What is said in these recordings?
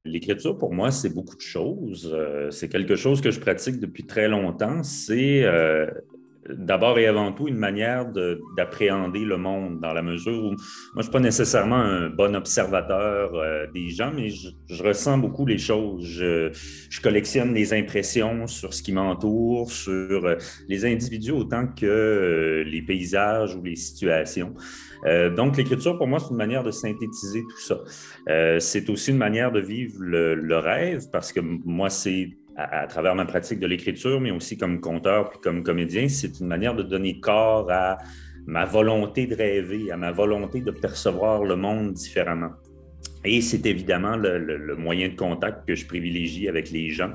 L'écriture, pour moi, c'est beaucoup de choses. C'est quelque chose que je pratique depuis très longtemps. C'est d'abord et avant tout une manière d'appréhender le monde dans la mesure où moi, je ne suis pas nécessairement un bon observateur des gens, mais je ressens beaucoup les choses. Je collectionne les impressions sur ce qui m'entoure, sur les individus autant que les paysages ou les situations. Donc, l'écriture, pour moi, c'est une manière de synthétiser tout ça. C'est aussi une manière de vivre le rêve, parce que moi, c'est à travers ma pratique de l'écriture, mais aussi comme conteur puis comme comédien, c'est une manière de donner corps à ma volonté de rêver, à ma volonté de percevoir le monde différemment. Et c'est évidemment le moyen de contact que je privilégie avec les gens.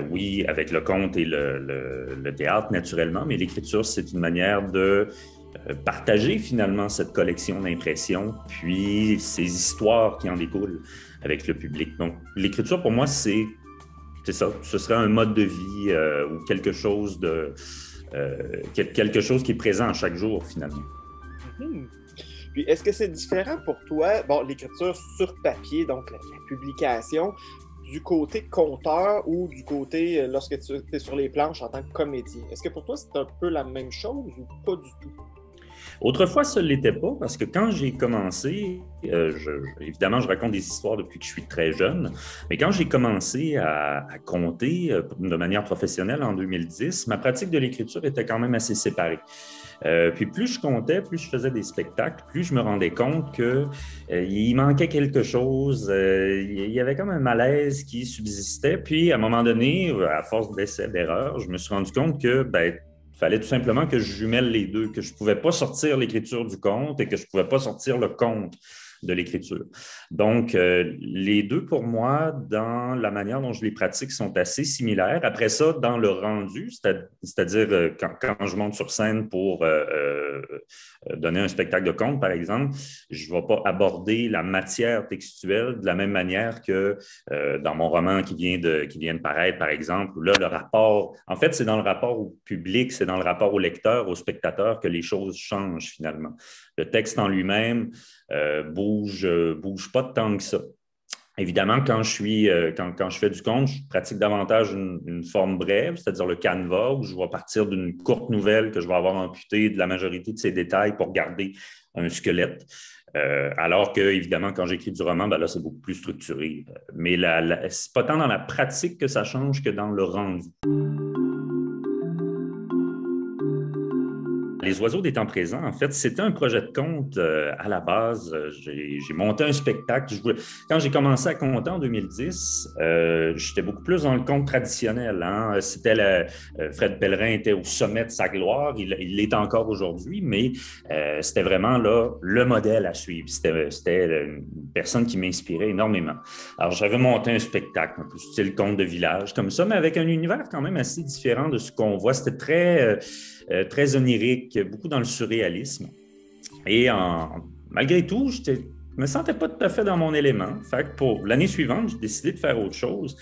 Oui, avec le conte et le théâtre, naturellement, mais l'écriture, c'est une manière de partager finalement cette collection d'impressions, puis ces histoires qui en découlent avec le public. Donc, l'écriture, pour moi, c'est ça. Ce serait un mode de vie ou quelque chose qui est présent à chaque jour, finalement. Mm-hmm. Puis, est-ce que c'est différent pour toi, bon, l'écriture sur papier, donc la publication, du côté conteur ou du côté lorsque tu es sur les planches en tant que comédien? Est-ce que pour toi, c'est un peu la même chose ou pas du tout? Autrefois, ça ne l'était pas parce que quand j'ai commencé, évidemment, je raconte des histoires depuis que je suis très jeune, mais quand j'ai commencé à conter de manière professionnelle en 2010, ma pratique de l'écriture était quand même assez séparée. Puis plus je comptais, plus je faisais des spectacles, plus je me rendais compte qu'il manquait quelque chose, il y avait comme un malaise qui subsistait. Puis à un moment donné, à force d'essais, d'erreurs, je me suis rendu compte que il fallait tout simplement que je jumelle les deux, que je ne pouvais pas sortir l'écriture du conte et que je ne pouvais pas sortir le conte de l'écriture. Donc, les deux, pour moi, dans la manière dont je les pratique, sont assez similaires. Après ça, dans le rendu, c'est-à-dire quand je monte sur scène pour donner un spectacle de conte, par exemple, je ne vais pas aborder la matière textuelle de la même manière que dans mon roman qui vient de paraître, par exemple, où là, le rapport, en fait, c'est dans le rapport au public, c'est dans le rapport au lecteur, au spectateur que les choses changent finalement. Le texte en lui-même bouge pas tant que ça. Évidemment, quand je fais du conte, je pratique davantage une forme brève, c'est-à-dire le canevas, où je vais partir d'une courte nouvelle que je vais avoir amputée de la majorité de ses détails pour garder un squelette. Alors que, évidemment, quand j'écris du roman, là, c'est beaucoup plus structuré. Mais c'est pas tant dans la pratique que ça change que dans le rendu. Les oiseaux des temps présents, en fait, c'était un projet de conte à la base. J'ai monté un spectacle. Quand j'ai commencé à compter en 2010, j'étais beaucoup plus dans le conte traditionnel. Hein? Fred Pellerin était au sommet de sa gloire. Il l'est encore aujourd'hui, mais c'était vraiment là le modèle à suivre. C'était une personne qui m'inspirait énormément. Alors, j'avais monté un spectacle, un peu style conte de village, comme ça, mais avec un univers quand même assez différent de ce qu'on voit. C'était très onirique, beaucoup dans le surréalisme. Et malgré tout, je ne me sentais pas tout à fait dans mon élément. Fait que pour l'année suivante, j'ai décidé de faire autre chose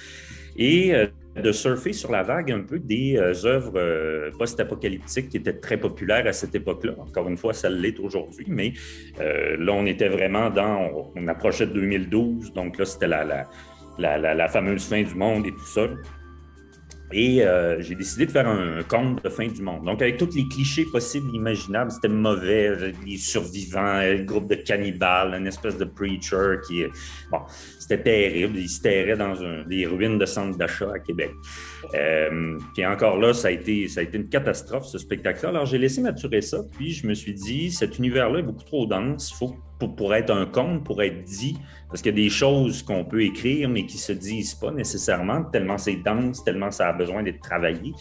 et de surfer sur la vague un peu des œuvres post-apocalyptiques qui étaient très populaires à cette époque-là. Encore une fois, ça l'est aujourd'hui, mais là, on était vraiment on approchait de 2012, donc là, c'était la fameuse fin du monde et tout ça. Et j'ai décidé de faire un conte de fin du monde. Donc, avec tous les clichés possibles et imaginables, c'était mauvais, les survivants, le groupe de cannibales, une espèce de preacher qui... Bon, c'était terrible. Il se terrait dans des ruines de centre d'achat à Québec. Puis encore là, ça a été une catastrophe, ce spectacle-là. Alors, j'ai laissé maturer ça, puis je me suis dit, cet univers-là est beaucoup trop dense. Il faut pour être un conte, pour être dit, parce qu'il y a des choses qu'on peut écrire, mais qui ne se disent pas nécessairement, tellement c'est dense, tellement ça a besoin d'être travaillé.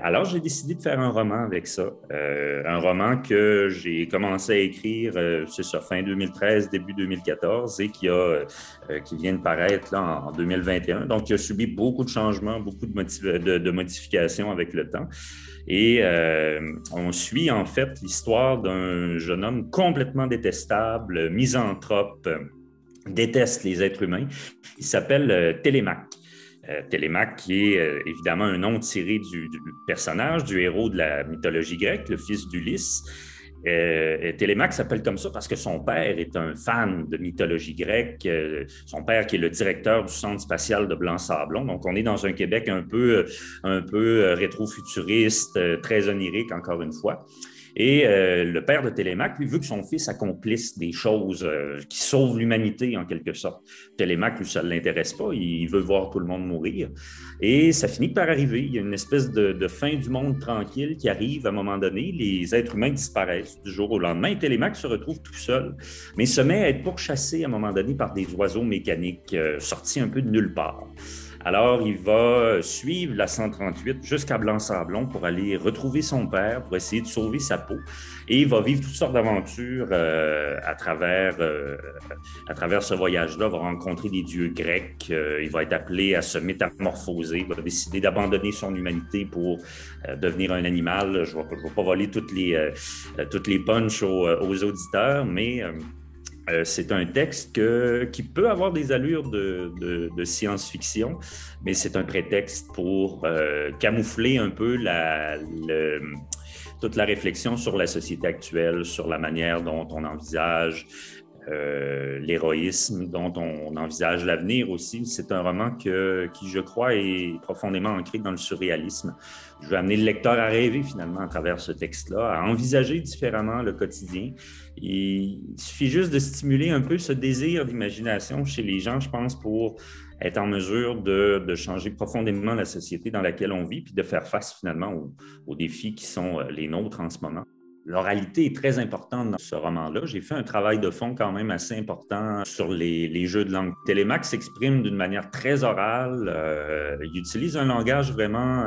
Alors, j'ai décidé de faire un roman avec ça. Un roman que j'ai commencé à écrire, c'est ça, fin 2013, début 2014, et qui vient de paraître là, en 2021. Donc, il a subi beaucoup de changements, beaucoup de modifications avec le temps. Et on suit en fait l'histoire d'un jeune homme complètement détestable, misanthrope, déteste les êtres humains. Il s'appelle Télémaque. Télémaque, qui est évidemment un nom tiré du personnage, du héros de la mythologie grecque, le fils d'Ulysse. Télémaque s'appelle comme ça parce que son père est un fan de mythologie grecque. Son père qui est le directeur du centre spatial de Blanc-Sablon. Donc, on est dans un Québec un peu rétro-futuriste, très onirique, encore une fois. Et le père de Télémaque, lui, veut que son fils accomplisse des choses qui sauvent l'humanité, en quelque sorte. Télémaque, lui, ça ne l'intéresse pas. Il veut voir tout le monde mourir. Et ça finit par arriver. Il y a une espèce de fin du monde tranquille qui arrive à un moment donné. Les êtres humains disparaissent du jour au lendemain. Et Télémaque se retrouve tout seul, mais se met à être pourchassé à un moment donné par des oiseaux mécaniques sortis un peu de nulle part. Alors, il va suivre la 138 jusqu'à Blanc-Sablon pour aller retrouver son père, pour essayer de sauver sa peau. Et il va vivre toutes sortes d'aventures à travers ce voyage-là. Il va rencontrer des dieux grecs. Il va être appelé à se métamorphoser. Il va décider d'abandonner son humanité pour devenir un animal. Je ne vais pas voler toutes les punches aux auditeurs, mais... c'est un texte qui peut avoir des allures de science-fiction, mais c'est un prétexte pour camoufler un peu toute la réflexion sur la société actuelle, sur la manière dont on envisage l'héroïsme, dont on envisage l'avenir aussi. C'est un roman qui, je crois, est profondément ancré dans le surréalisme. Je veux amener le lecteur à rêver, finalement, à travers ce texte-là, à envisager différemment le quotidien. Et il suffit juste de stimuler un peu ce désir d'imagination chez les gens, je pense, pour être en mesure de changer profondément la société dans laquelle on vit, puis de faire face, finalement, aux défis qui sont les nôtres en ce moment. L'oralité est très importante dans ce roman-là. J'ai fait un travail de fond quand même assez important sur les jeux de langue. Télémaque s'exprime d'une manière très orale. Il utilise un langage vraiment...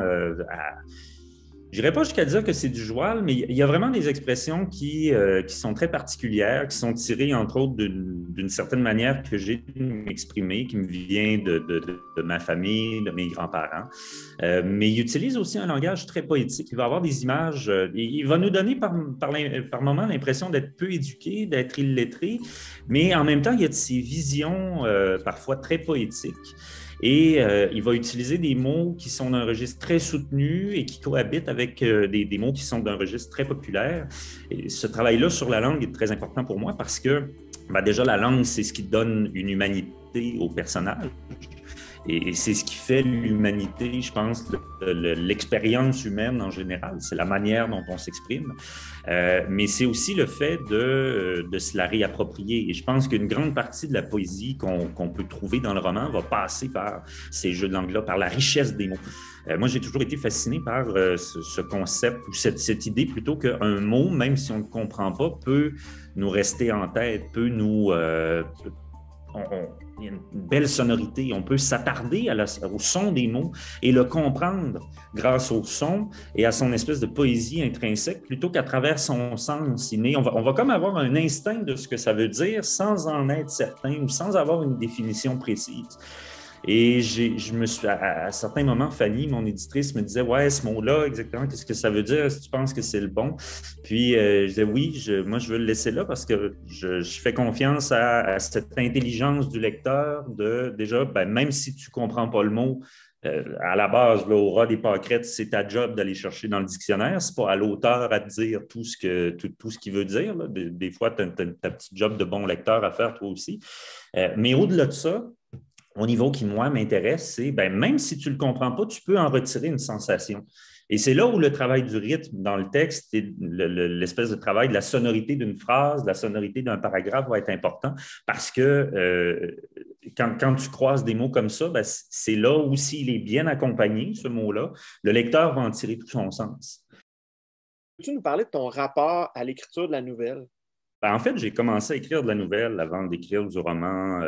Je n'irais pas jusqu'à dire que c'est du joual, mais il y a vraiment des expressions qui sont très particulières, qui sont tirées, entre autres, d'une certaine manière que j'ai de m'exprimer, qui me vient de ma famille, de mes grands-parents. Mais il utilise aussi un langage très poétique. Il va avoir des images. Il va nous donner par moments l'impression d'être peu éduqué, d'être illettré, mais en même temps, il y a de ces visions parfois très poétiques. Et il va utiliser des mots qui sont d'un registre très soutenu et qui cohabitent avec des mots qui sont d'un registre très populaire. Et ce travail-là sur la langue est très important pour moi parce que déjà, la langue, c'est ce qui donne une humanité au personnage. Et c'est ce qui fait l'humanité, je pense, l'expérience humaine en général. C'est la manière dont on s'exprime. Mais c'est aussi le fait de se la réapproprier. Et je pense qu'une grande partie de la poésie qu'on peut trouver dans le roman va passer par ces jeux de langue-là, par la richesse des mots. Moi, j'ai toujours été fasciné par ce concept, ou cette idée plutôt qu'un mot, même si on ne le comprend pas, peut nous rester en tête, peut nous... il y a une belle sonorité. On peut s'attarder au son des mots et le comprendre grâce au son et à son espèce de poésie intrinsèque plutôt qu'à travers son sens inné. On va comme avoir un instinct de ce que ça veut dire sans en être certain ou sans avoir une définition précise. Et je me suis, à certains moments, Fanny, mon éditrice, me disait « Ouais, ce mot-là, exactement, qu'est-ce que ça veut dire? Est-ce que tu penses que c'est le bon? » Puis je disais « Oui, moi, je veux le laisser là parce que je fais confiance à cette intelligence du lecteur de, déjà, même si tu ne comprends pas le mot, à la base, là, au ras des pâquerettes, c'est ta job d'aller chercher dans le dictionnaire. Ce n'est pas à l'auteur à te dire tout ce qu'il veut dire. Là. Des fois, tu as ta petite job de bon lecteur à faire toi aussi. Mais au-delà de ça, au niveau qui, moi, m'intéresse, c'est même si tu ne le comprends pas, tu peux en retirer une sensation. Et c'est là où le travail du rythme dans le texte et l'espèce de travail de la sonorité d'une phrase, de la sonorité d'un paragraphe va être important parce que quand tu croises des mots comme ça, c'est là où s'il est bien accompagné, ce mot-là, le lecteur va en tirer tout son sens. Peux-tu nous parler de ton rapport à l'écriture de la nouvelle? En fait, j'ai commencé à écrire de la nouvelle avant d'écrire du roman.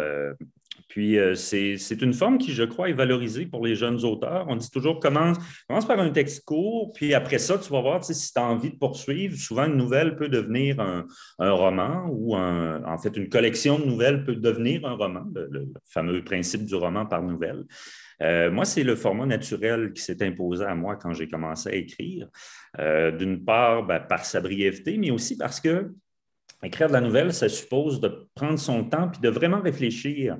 Puis, c'est une forme qui, je crois, est valorisée pour les jeunes auteurs. On dit toujours, commence par un texte court, puis après ça, tu vas voir si tu as envie de poursuivre. Souvent, une nouvelle peut devenir un roman ou en fait, une collection de nouvelles peut devenir un roman, le fameux principe du roman par nouvelle. Moi, c'est le format naturel qui s'est imposé à moi quand j'ai commencé à écrire. D'une part, par sa brièveté, mais aussi parce que écrire de la nouvelle, ça suppose de prendre son temps puis de vraiment réfléchir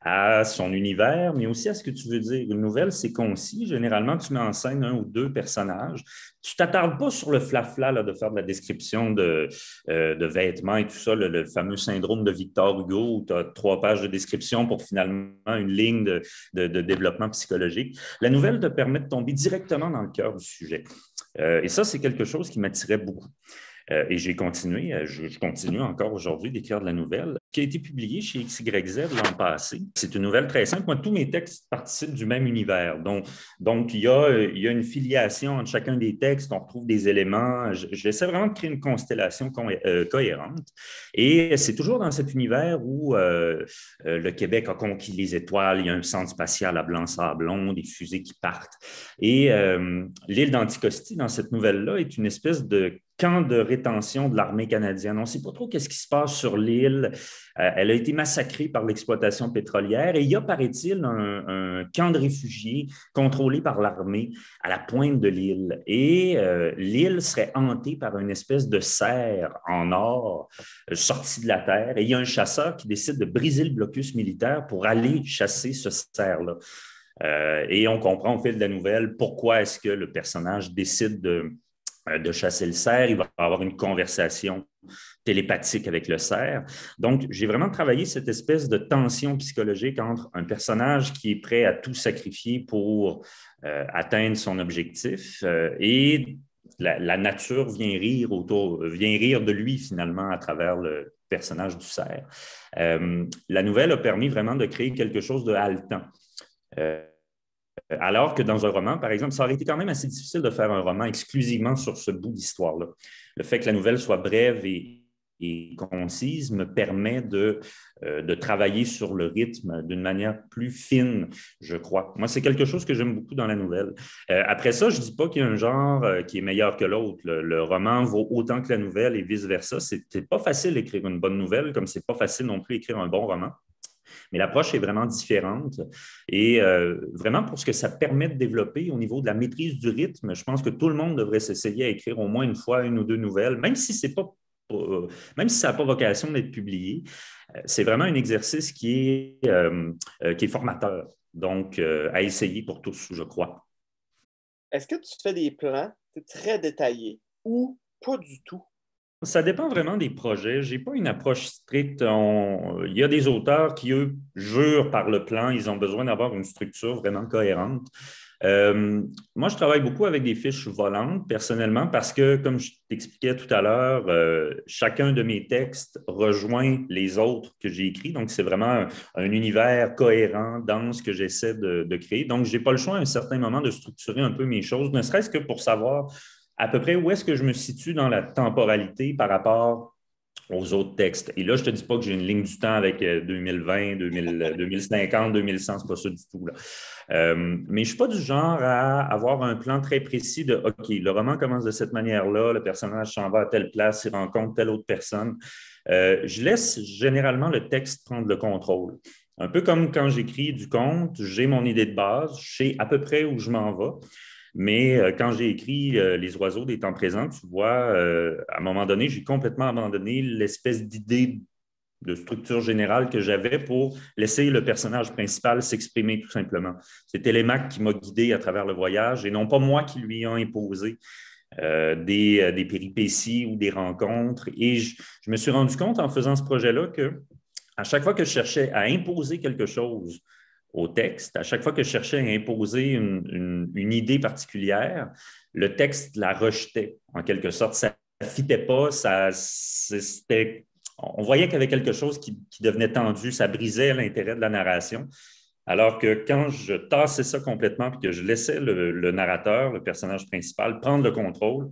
à son univers, mais aussi à ce que tu veux dire. Une nouvelle, c'est concis. Généralement, tu mets en scène un ou deux personnages. Tu ne t'attardes pas sur le flafla là, de faire de la description de vêtements et tout ça, le fameux syndrome de Victor Hugo, où tu as 3 pages de description pour finalement une ligne de développement psychologique. La nouvelle te permet de tomber directement dans le cœur du sujet. Et ça, c'est quelque chose qui m'attirait beaucoup. Et j'ai continué, je continue encore aujourd'hui d'écrire de la nouvelle qui a été publiée chez XYZ l'an passé. C'est une nouvelle très simple. Moi, tous mes textes participent du même univers. Donc il y a une filiation entre chacun des textes. On retrouve des éléments. J'essaie vraiment de créer une constellation cohérente. Et c'est toujours dans cet univers où le Québec a conquis les étoiles. Il y a un centre spatial à Blanc-Sablon, des fusées qui partent. Et l'île d'Anticosti, dans cette nouvelle-là, est une espèce de camp de rétention de l'armée canadienne. On ne sait pas trop qu'est-ce qui se passe sur l'île. Elle a été massacrée par l'exploitation pétrolière et il y a, paraît-il, un camp de réfugiés contrôlé par l'armée à la pointe de l'île. Et l'île serait hantée par une espèce de cerf en or sorti de la terre. Et il y a un chasseur qui décide de briser le blocus militaire pour aller chasser ce cerf-là. Et on comprend au fil de la nouvelle pourquoi est-ce que le personnage décide de chasser le cerf. Il va avoir une conversation télépathique avec le cerf. Donc, j'ai vraiment travaillé cette espèce de tension psychologique entre un personnage qui est prêt à tout sacrifier pour atteindre son objectif et la nature vient rire de lui finalement à travers le personnage du cerf. La nouvelle a permis vraiment de créer quelque chose de haletant. Alors que dans un roman, par exemple, ça aurait été quand même assez difficile de faire un roman exclusivement sur ce bout d'histoire-là. Le fait que la nouvelle soit brève et concise me permet de travailler sur le rythme d'une manière plus fine, je crois. Moi, c'est quelque chose que j'aime beaucoup dans la nouvelle. Après ça, je ne dis pas qu'il y a un genre qui est meilleur que l'autre. Le roman vaut autant que la nouvelle et vice-versa. C'est pas facile d'écrire une bonne nouvelle, comme c'est pas facile non plus d'écrire un bon roman. Mais l'approche est vraiment différente. Et vraiment, pour ce que ça permet de développer au niveau de la maîtrise du rythme, je pense que tout le monde devrait s'essayer à écrire au moins une fois une ou deux nouvelles, même si ça n'a pas vocation d'être publié. C'est vraiment un exercice qui est formateur. Donc, à essayer pour tous, je crois. Est-ce que tu fais des plans très détaillés ou pas du tout? Ça dépend vraiment des projets. Je n'ai pas une approche stricte. Il y a des auteurs qui, eux, jurent par le plan. Ils ont besoin d'avoir une structure vraiment cohérente. Moi, je travaille beaucoup avec des fiches volantes, personnellement, parce que, comme je t'expliquais tout à l'heure, chacun de mes textes rejoint les autres que j'ai écrits. Donc, c'est vraiment un univers cohérent, dense que j'essaie de créer. Donc, je n'ai pas le choix à un certain moment de structurer un peu mes choses, ne serait-ce que pour savoir à peu près où est-ce que je me situe dans la temporalité par rapport aux autres textes. Et là, je ne te dis pas que j'ai une ligne du temps avec 2020, 2050, 2100, c'est pas ça du tout. Là. Mais je ne suis pas du genre à avoir un plan très précis de OK, le roman commence de cette manière-là, le personnage s'en va à telle place, il rencontre telle autre personne. Je laisse généralement le texte prendre le contrôle. Un peu comme quand j'écris du conte, j'ai mon idée de base, je sais à peu près où je m'en vais. Mais quand j'ai écrit Les oiseaux des temps présents, tu vois, à un moment donné, j'ai complètement abandonné l'espèce d'idée de structure générale que j'avais pour laisser le personnage principal s'exprimer tout simplement. C'est Télémaque qui m'a guidé à travers le voyage et non pas moi qui lui ai imposé des péripéties ou des rencontres. Et je me suis rendu compte en faisant ce projet-là que à chaque fois que je cherchais à imposer quelque chose au texte, à chaque fois que je cherchais à imposer une idée particulière, le texte la rejetait en quelque sorte. Ça ne fitait pas, on voyait qu'il y avait quelque chose qui devenait tendu, ça brisait l'intérêt de la narration. Alors que quand je tassais ça complètement et que je laissais le narrateur, le personnage principal, prendre le contrôle,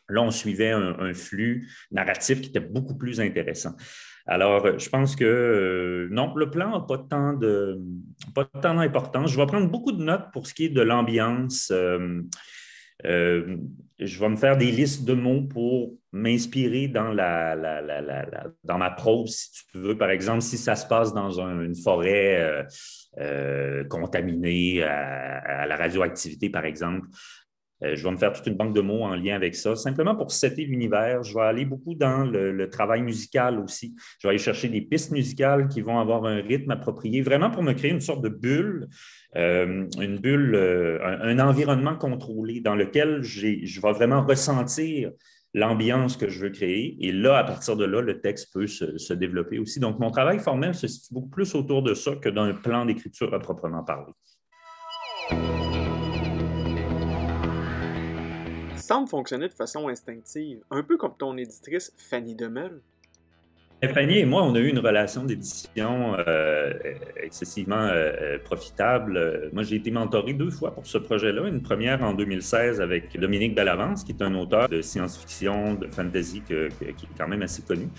là, on suivait un flux narratif qui était beaucoup plus intéressant. Alors, je pense que non, le plan n'a pas tant d'importance. Je vais prendre beaucoup de notes pour ce qui est de l'ambiance. Je vais me faire des listes de mots pour m'inspirer dans dans ma prose, si tu veux. Par exemple, si ça se passe dans une forêt contaminée à la radioactivité, par exemple, Je vais me faire toute une banque de mots en lien avec ça, simplement pour setter l'univers. Je vais aller beaucoup dans le travail musical aussi. Je vais aller chercher des pistes musicales qui vont avoir un rythme approprié, vraiment pour me créer une sorte de bulle, un environnement contrôlé dans lequel je vais vraiment ressentir l'ambiance que je veux créer. Et là, à partir de là, le texte peut se développer aussi. Donc, mon travail formel se situe beaucoup plus autour de ça que d'un plan d'écriture à proprement parler. Semble fonctionner de façon instinctive, un peu comme ton éditrice Fanny Demel. Fanny et moi, on a eu une relation d'édition excessivement profitable. Moi, j'ai été mentoré 2 fois pour ce projet-là. Une première en 2016 avec Dominique Bellavance, qui est un auteur de science-fiction, de fantasy qui est quand même assez connu,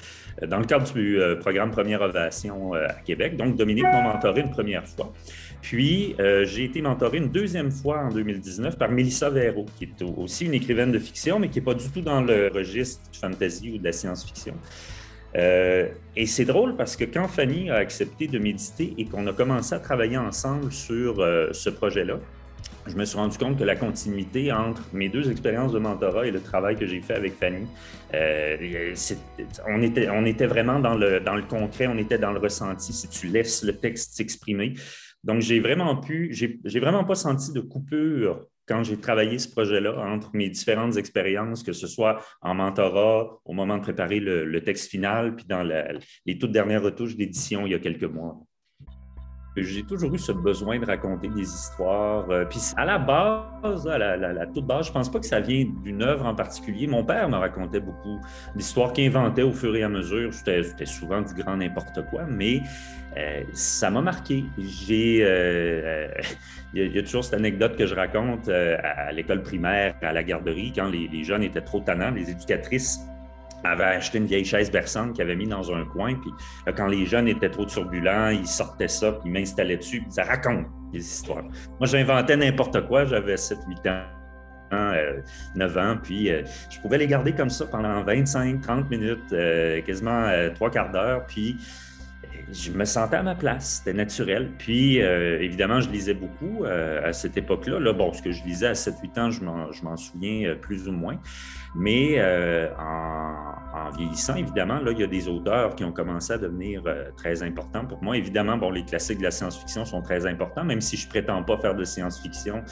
dans le cadre du programme Première Ovation à Québec. Donc, Dominique m'a mentoré une première fois. Puis, j'ai été mentoré une deuxième fois en 2019 par Mélissa Véro, qui est aussi une écrivaine de fiction, mais qui n'est pas du tout dans le registre du fantasy ou de la science-fiction. Et c'est drôle parce que quand Fanny a accepté de méditer et qu'on a commencé à travailler ensemble sur ce projet-là, je me suis rendu compte que la continuité entre mes 2 expériences de mentorat et le travail que j'ai fait avec Fanny, on était vraiment dans le concret, on était dans le ressenti, si tu laisses le texte s'exprimer. Donc, j'ai vraiment pas senti de coupure quand j'ai travaillé ce projet-là entre mes différentes expériences, que ce soit en mentorat, au moment de préparer le texte final, puis dans les toutes dernières retouches d'édition il y a quelques mois. J'ai toujours eu ce besoin de raconter des histoires. Puis à la base, à la toute base, je ne pense pas que ça vient d'une œuvre en particulier. Mon père me racontait beaucoup d'histoires qu'il inventait au fur et à mesure. C'était souvent du grand n'importe quoi, mais ça m'a marqué. Il y a toujours cette anecdote que je raconte à l'école primaire, à la garderie, quand les jeunes étaient trop tannants, les éducatrices avait acheté une vieille chaise berçante qu'il avait mis dans un coin. Puis là, quand les jeunes étaient trop turbulents, ils sortaient ça, puis ils m'installaient dessus. Puis ça raconte des histoires. Moi, j'inventais n'importe quoi. J'avais 7-8 ans, 9 ans. Puis je pouvais les garder comme ça pendant 25-30 minutes, quasiment 3/4 d'heure. Puis je me sentais à ma place, c'était naturel. Puis, évidemment, je lisais beaucoup à cette époque-là. Là, bon, ce que je lisais à 7-8 ans, je m'en souviens plus ou moins. Mais en vieillissant, évidemment, là, il y a des auteurs qui ont commencé à devenir très importants pour moi. Évidemment, bon, les classiques de la science-fiction sont très importants, même si je ne prétends pas faire de science-fiction.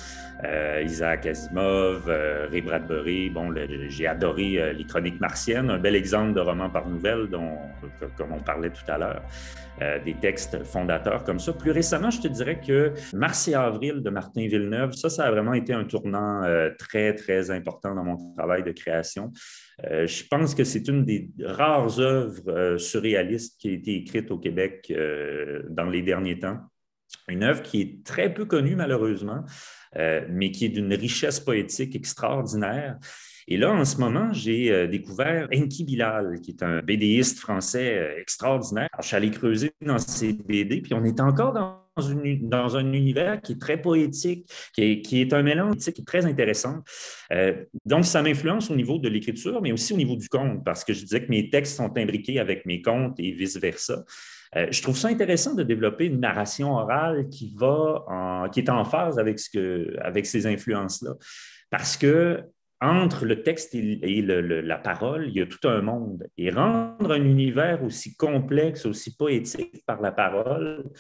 Isaac Asimov, Ray Bradbury, bon, j'ai adoré Les Chroniques martiennes, un bel exemple de roman par nouvelle, comme on parlait tout à l'heure. Des textes fondateurs comme ça. Plus récemment, je te dirais que Mars et Avril de Martin Villeneuve, ça a vraiment été un tournant très, très important dans mon travail de création. Je pense que c'est une des rares œuvres surréalistes qui a été écrite au Québec dans les derniers temps. Une œuvre qui est très peu connue, malheureusement, mais qui est d'une richesse poétique extraordinaire. Et là, en ce moment, j'ai découvert Enki Bilal, qui est un BDiste français extraordinaire. Alors, je suis allé creuser dans ses BD, puis on est encore dans un univers qui est très poétique, qui est un mélange qui est très intéressant. Donc, ça m'influence au niveau de l'écriture, mais aussi au niveau du conte, parce que je disais que mes textes sont imbriqués avec mes contes et vice-versa. Je trouve ça intéressant de développer une narration orale qui est en phase avec ces influences-là. Parce que entre le texte et la parole, il y a tout un monde. Et rendre un univers aussi complexe, aussi poétique par la parole,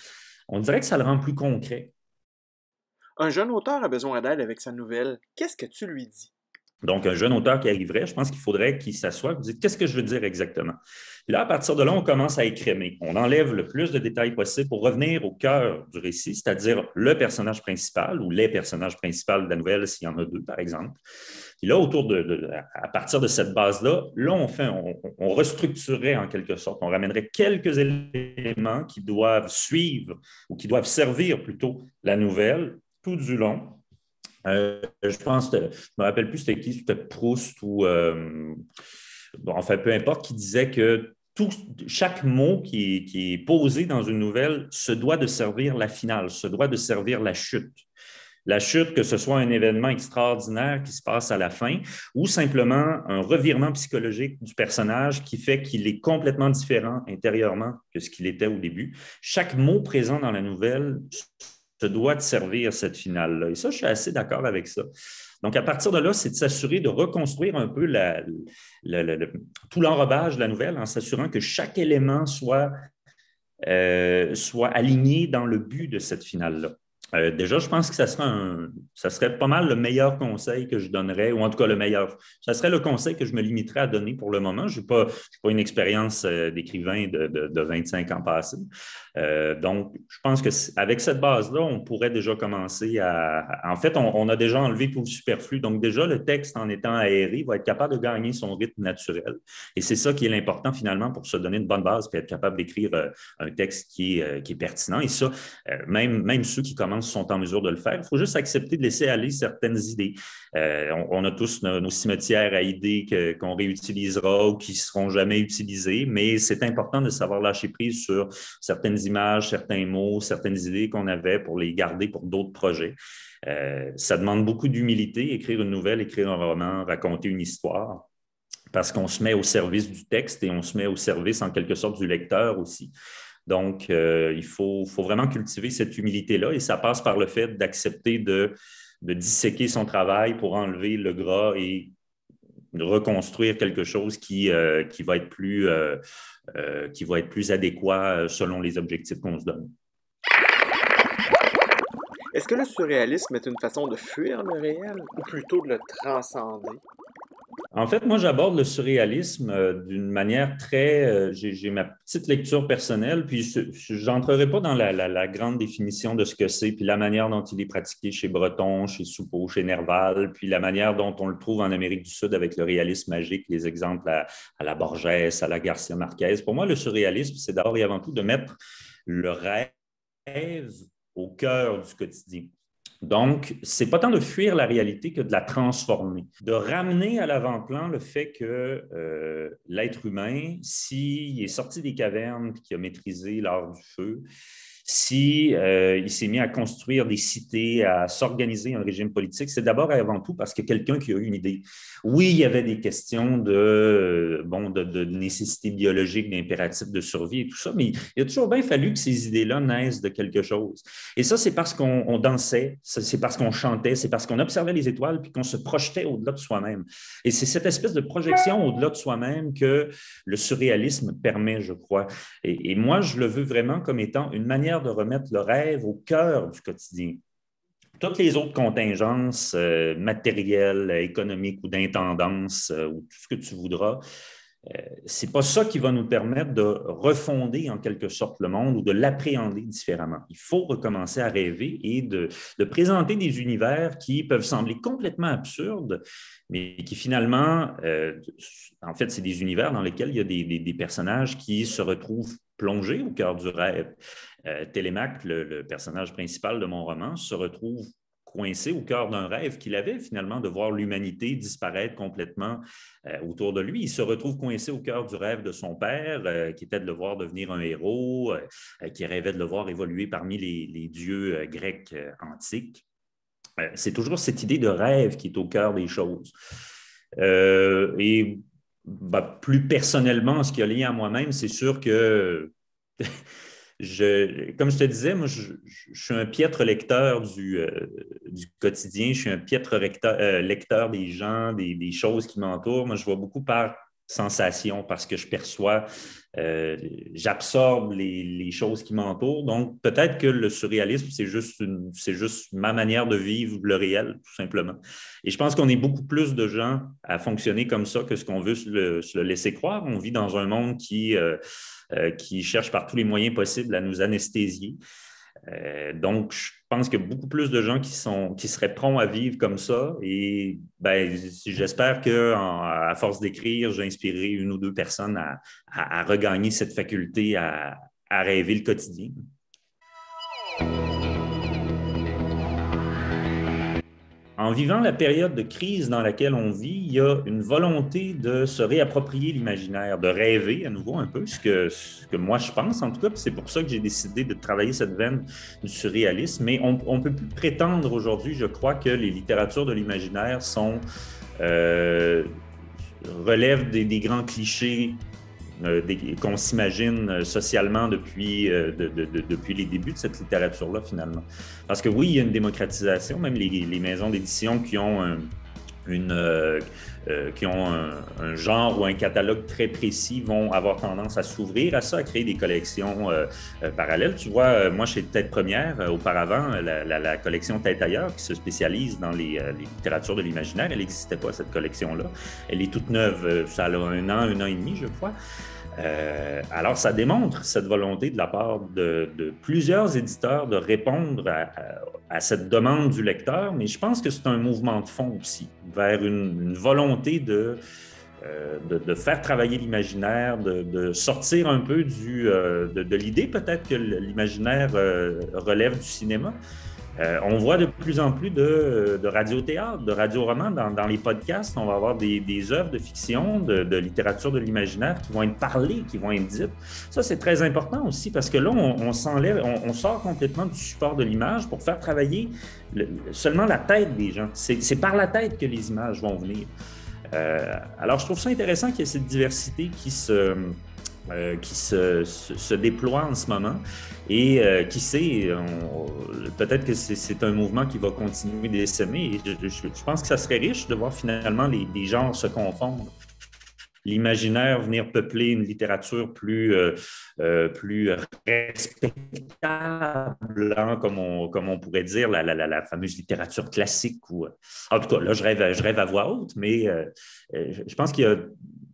on dirait que ça le rend plus concret. Un jeune auteur a besoin d'aide avec sa nouvelle. Qu'est-ce que tu lui dis? Donc, un jeune auteur qui arriverait, je pense qu'il faudrait qu'il s'assoie et dire qu'est-ce que je veux dire exactement. Puis là, à partir de là, on commence à écrémer. On enlève le plus de détails possible pour revenir au cœur du récit, c'est-à-dire le personnage principal ou les personnages principaux de la nouvelle, s'il y en a 2, par exemple. Puis là, à partir de cette base-là, on restructurerait en quelque sorte. On ramènerait quelques éléments qui doivent suivre ou qui doivent servir plutôt la nouvelle tout du long. Je pense, je ne me rappelle plus c'était qui, c'était Proust ou enfin peu importe, qui disait que chaque mot qui est posé dans une nouvelle se doit de servir la finale, se doit de servir la chute. La chute, que ce soit un événement extraordinaire qui se passe à la fin ou simplement un revirement psychologique du personnage qui fait qu'il est complètement différent intérieurement que ce qu'il était au début. Chaque mot présent dans la nouvelle se doit de servir cette finale-là. Et ça, je suis assez d'accord avec ça. Donc, à partir de là, c'est de s'assurer de reconstruire un peu tout l'enrobage de la nouvelle en s'assurant que chaque élément soit aligné dans le but de cette finale-là. Déjà, je pense que ça serait pas mal le meilleur conseil que je donnerais, ou en tout cas le meilleur. Ça serait le conseil que je me limiterais à donner pour le moment. Je n'ai pas une expérience d'écrivain de 25 ans passés. Donc, je pense qu'avec cette base-là, on pourrait déjà commencer En fait, on a déjà enlevé tout le superflu. Donc, déjà, le texte, en étant aéré, va être capable de gagner son rythme naturel. Et c'est ça qui est l'important, finalement, pour se donner une bonne base et être capable d'écrire un texte qui est pertinent. Et ça, même ceux qui commencent sont en mesure de le faire. Il faut juste accepter de laisser aller certaines idées. On a tous nos cimetières à idées qu'on réutilisera ou qui ne seront jamais utilisées, mais c'est important de savoir lâcher prise sur certaines images, certains mots, certaines idées qu'on avait pour les garder pour d'autres projets. Ça demande beaucoup d'humilité, écrire une nouvelle, écrire un roman, raconter une histoire, parce qu'on se met au service du texte et on se met au service en quelque sorte du lecteur aussi. Donc, il faut vraiment cultiver cette humilité-là et ça passe par le fait d'accepter de disséquer son travail pour enlever le gras et de reconstruire quelque chose qui va être plus adéquat selon les objectifs qu'on se donne. Est-ce que le surréalisme est une façon de fuir le réel ou plutôt de le transcender? En fait, moi, j'aborde le surréalisme d'une manière j'ai ma petite lecture personnelle, puis je n'entrerai pas dans la grande définition de ce que c'est, puis la manière dont il est pratiqué chez Breton, chez Soupeau, chez Nerval, puis la manière dont on le trouve en Amérique du Sud avec le réalisme magique, les exemples à la Borges, à la Garcia Marquez. Pour moi, le surréalisme, c'est d'abord et avant tout de mettre le rêve au cœur du quotidien. Donc, ce n'est pas tant de fuir la réalité que de la transformer, de ramener à l'avant-plan le fait que l'être humain, s'il est sorti des cavernes et qu'il a maîtrisé l'art du feu, s'il s'est mis à construire des cités, à s'organiser un régime politique, c'est d'abord et avant tout parce que quelqu'un qui a eu une idée. Oui, il y avait des questions de nécessité biologique, d'impératif de survie et tout ça, mais il a toujours bien fallu que ces idées-là naissent de quelque chose. Et ça, c'est parce qu'on dansait, c'est parce qu'on chantait, c'est parce qu'on observait les étoiles puis qu'on se projetait au-delà de soi-même. Et c'est cette espèce de projection au-delà de soi-même que le surréalisme permet, je crois. Et moi, je le veux vraiment comme étant une manière de remettre le rêve au cœur du quotidien. Toutes les autres contingences matérielles, économiques ou d'intendance ou tout ce que tu voudras, ce n'est pas ça qui va nous permettre de refonder en quelque sorte le monde ou de l'appréhender différemment. Il faut recommencer à rêver et de présenter des univers qui peuvent sembler complètement absurdes, mais qui finalement, en fait, c'est des univers dans lesquels il y a des personnages qui se retrouvent plongés au cœur du rêve. Télémaque, le personnage principal de mon roman, se retrouve coincé au cœur d'un rêve qu'il avait finalement de voir l'humanité disparaître complètement autour de lui. Il se retrouve coincé au cœur du rêve de son père, qui était de le voir devenir un héros, qui rêvait de le voir évoluer parmi les dieux grecs antiques. C'est toujours cette idée de rêve qui est au cœur des choses. Plus personnellement, ce qui a lié à moi-même, c'est sûr que comme je te disais, moi, je suis un piètre lecteur du quotidien, je suis un piètre lecteur des gens, des choses qui m'entourent. Moi, je vois beaucoup par sensation parce que je perçois, j'absorbe les choses qui m'entourent. Donc, peut-être que le surréalisme, c'est juste ma manière de vivre le réel, tout simplement. Et je pense qu'on est beaucoup plus de gens à fonctionner comme ça que ce qu'on veut se le laisser croire. On vit dans un monde qui cherche par tous les moyens possibles à nous anesthésier. Donc, je pense qu'il y a beaucoup plus de gens qui seraient prompts à vivre comme ça. Et j'espère qu'à force d'écrire, j'ai inspiré une ou deux personnes à regagner cette faculté à rêver le quotidien. En vivant la période de crise dans laquelle on vit, il y a une volonté de se réapproprier l'imaginaire, de rêver à nouveau un peu, ce que moi je pense en tout cas, puis c'est pour ça que j'ai décidé de travailler cette veine du surréalisme. Mais on ne peut plus prétendre aujourd'hui, je crois, que les littératures de l'imaginaire relèvent des grands clichés qu'on s'imagine socialement depuis les débuts de cette littérature-là, finalement. Parce que oui, il y a une démocratisation, même les maisons d'édition qui ont un genre ou un catalogue très précis vont avoir tendance à s'ouvrir à ça, à créer des collections parallèles. Tu vois, moi, chez Tête Première, auparavant, la collection Tête Ailleurs, qui se spécialise dans les littératures de l'imaginaire, elle n'existait pas, cette collection-là. Elle est toute neuve, ça a un an et demi, je crois. Alors, ça démontre cette volonté de la part de plusieurs éditeurs de répondre à cette demande du lecteur, mais je pense que c'est un mouvement de fond aussi, vers une volonté de faire travailler l'imaginaire, de sortir un peu de l'idée peut-être que l'imaginaire relève du cinéma. On voit de plus en plus de radiothéâtre, de radioromans dans les podcasts. On va avoir des œuvres de fiction, de littérature de l'imaginaire qui vont être parlées, qui vont être dites. Ça, c'est très important aussi parce que là, on sort complètement du support de l'image pour faire travailler seulement la tête des gens. C'est par la tête que les images vont venir. Alors, je trouve ça intéressant qu'il y ait cette diversité qui se déploie en ce moment. Et qui sait, peut-être que c'est un mouvement qui va continuer d'essaimer. Je pense que ça serait riche de voir finalement les genres se confondre. L'imaginaire venir peupler une littérature plus respectable, hein, comme on pourrait dire, la fameuse littérature classique. En tout cas, là, je rêve à voix haute, mais je pense qu'il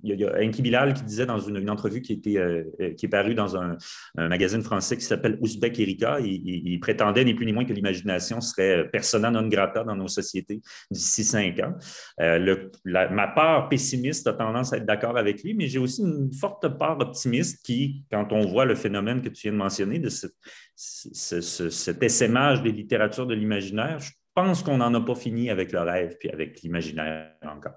y a Enki Bilal qui disait dans une entrevue qui est parue dans un magazine français qui s'appelle Ouzbek Erika, il prétendait ni plus ni moins que l'imagination serait persona non grata dans nos sociétés d'ici 5 ans. Ma part pessimiste a tendance à être d'accord avec lui, mais j'ai aussi une forte part optimiste qui, quand on voit le phénomène que tu viens de mentionner, de cet essaimage des littératures de l'imaginaire, je pense qu'on n'en a pas fini avec le rêve puis avec l'imaginaire encore.